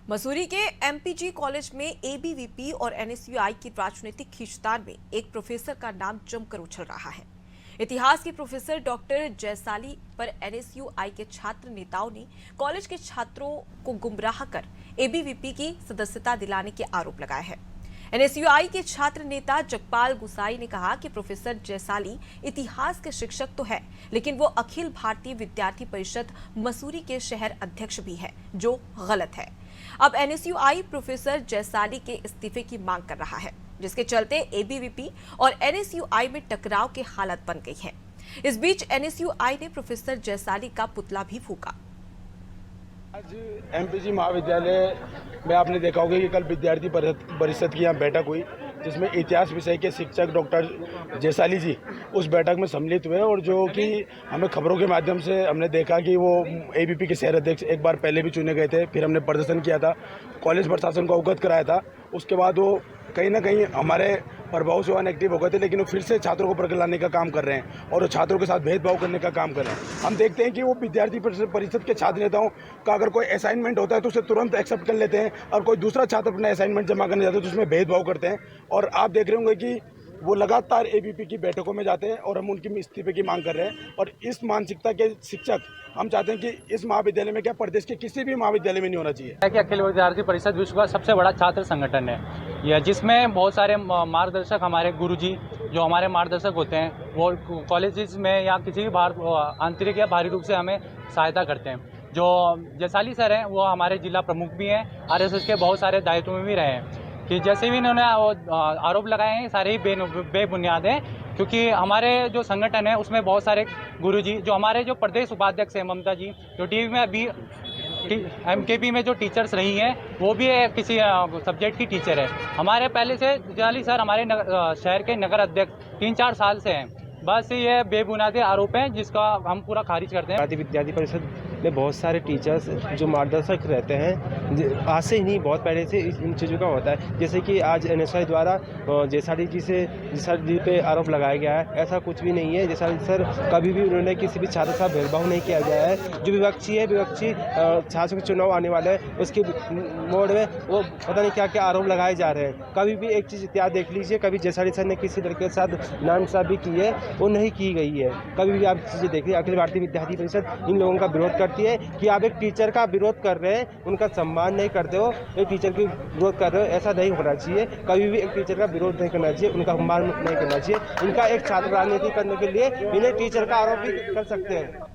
मसूरी के MPG college में ABVP और एनएसयूआई की राजनीतिक खींचतान में एक प्रोफेसर का नाम जमकर उछल रहा है। इतिहास के प्रोफेसर डॉक्टर जयसाली पर एनएसयूआई के छात्र नेताओं ने कॉलेज के छात्रों को गुमराह कर एबीवीपी की सदस्यता दिलाने के आरोप लगाए हैं। एनएसयूआई के छात्र नेता जगपाल गुसाई ने कहा कि प्रोफेसर जयसाली इतिहास के शिक्षक तो है, लेकिन वो अखिल भारतीय विद्यार्थी परिषद मसूरी के शहर अध्यक्ष भी है, जो गलत है। अब एनएसयूआई प्रोफेसर जयसाली के इस्तीफे की मांग कर रहा है, जिसके चलते एबीवीपी और एनएसयूआई में टकराव की हालत बन गई है। इस बीच एनएसयूआई ने प्रोफेसर जयसाली का पुतला भी फूंका। आज एमपीजी महाविद्यालय में आपने देखा होगा कि कल विद्यार्थी परिषद की यहाँ बैठक हुई, जिसमें इतिहास विषय के शिक्षक डॉक्टर जयसाली जी उस बैठक में सम्मिलित हुए और जो कि हमें खबरों के माध्यम से हमने देखा कि वो एबीपी के शहर अध्यक्ष एक बार पहले भी चुने गए थे, फिर हमने प्रदर्शन किया था, कॉलेज प्रशासन को अवगत कराया था। उसके बाद वो कहीं ना कहीं हमारे प्रभाव से अनएक्टिव हो गए थे, लेकिन वो फिर से छात्रों को प्रकट लाने का काम कर रहे हैं और वो छात्रों के साथ भेदभाव करने का काम कर रहे हैं। हम देखते हैं कि वो विद्यार्थी परिषद के छात्र नेताओं का अगर कोई असाइनमेंट होता है तो उसे तुरंत एक्सेप्ट कर लेते हैं, और कोई दूसरा छात्र अपना असाइनमेंट जमा करने जाते हैं तो उसमें भेदभाव करते हैं। और आप देख रहे होंगे कि वो लगातार एबीपी की बैठकों में जाते हैं और हम उनकी इस्तीफे की मांग कर रहे हैं। और इस मानसिकता के शिक्षक हम चाहते हैं कि इस महाविद्यालय में क्या प्रदेश के किसी भी महाविद्यालय में नहीं होना चाहिए। कि अखिल विद्यार्थी परिषद विश्व का सबसे बड़ा छात्र संगठन है यह, जिसमें बहुत सारे मार्गदर्शक हमारे गुरुजी जो हमारे मार्गदर्शक होते हैं, वो कॉलेजेस में या किसी भी आंतरिक या बाहरी रूप से हमें सहायता करते हैं। जो जयसाली सर हैं वो हमारे जिला प्रमुख भी हैं, आरएसएस के बहुत सारे दायित्व में भी रहे हैं। कि जैसे भी इन्होंने आरोप लगाए हैं सारे ही बेबुनियाद हैं, क्योंकि हमारे जो संगठन है उसमें बहुत सारे गुरुजी जो हमारे जो प्रदेश उपाध्यक्ष हैं ममता जी, जो टीवी में अभी एमकेपी में जो टीचर्स रही हैं, वो भी किसी सब्जेक्ट की टीचर है। हमारे पहले से जयसाली सर हमारे शहर के नगर अध्यक्ष 3-4 साल से हैं। बस ये बेबुनियाद आरोप हैं जिसका हम पूरा खारिज करते हैं। भारतीय विद्यार्थी परिषद में बहुत सारे टीचर्स जो मार्गदर्शक रहते हैं, आज से ही नहीं बहुत पहले से इन चीज़ों का होता है। जैसे कि आज एनएसयूआई द्वारा जयसाली जी पे आरोप लगाया गया है, ऐसा कुछ भी नहीं है। जयसाली सर कभी भी उन्होंने किसी भी छात्र के साथ भेदभाव नहीं किया गया है। जो विपक्षी छात्र के चुनाव आने वाले हैं उसके मोड़ में वो पता नहीं क्या क्या आरोप लगाए जा रहे हैं। कभी भी एक चीज़ इतिहास देख लीजिए, कभी जयसाली सर ने किसी लड़के के साथ नाइंसाफ़ी की है, वो नहीं की गई है। कभी भी आप चीज़ें देखिए, अखिल भारतीय विद्यार्थी परिषद इन लोगों का विरोध करती है कि आप एक टीचर का विरोध कर रहे हैं, उनका सम्मान नहीं करते हो, एक टीचर की विरोध कर रहे हो। ऐसा नहीं होना चाहिए, कभी भी एक टीचर का विरोध नहीं करना चाहिए, उनका सम्मान नहीं करना चाहिए। इनका एक छात्र राजनीति करने के लिए इन्हें टीचर का आरोप भी कर सकते हैं।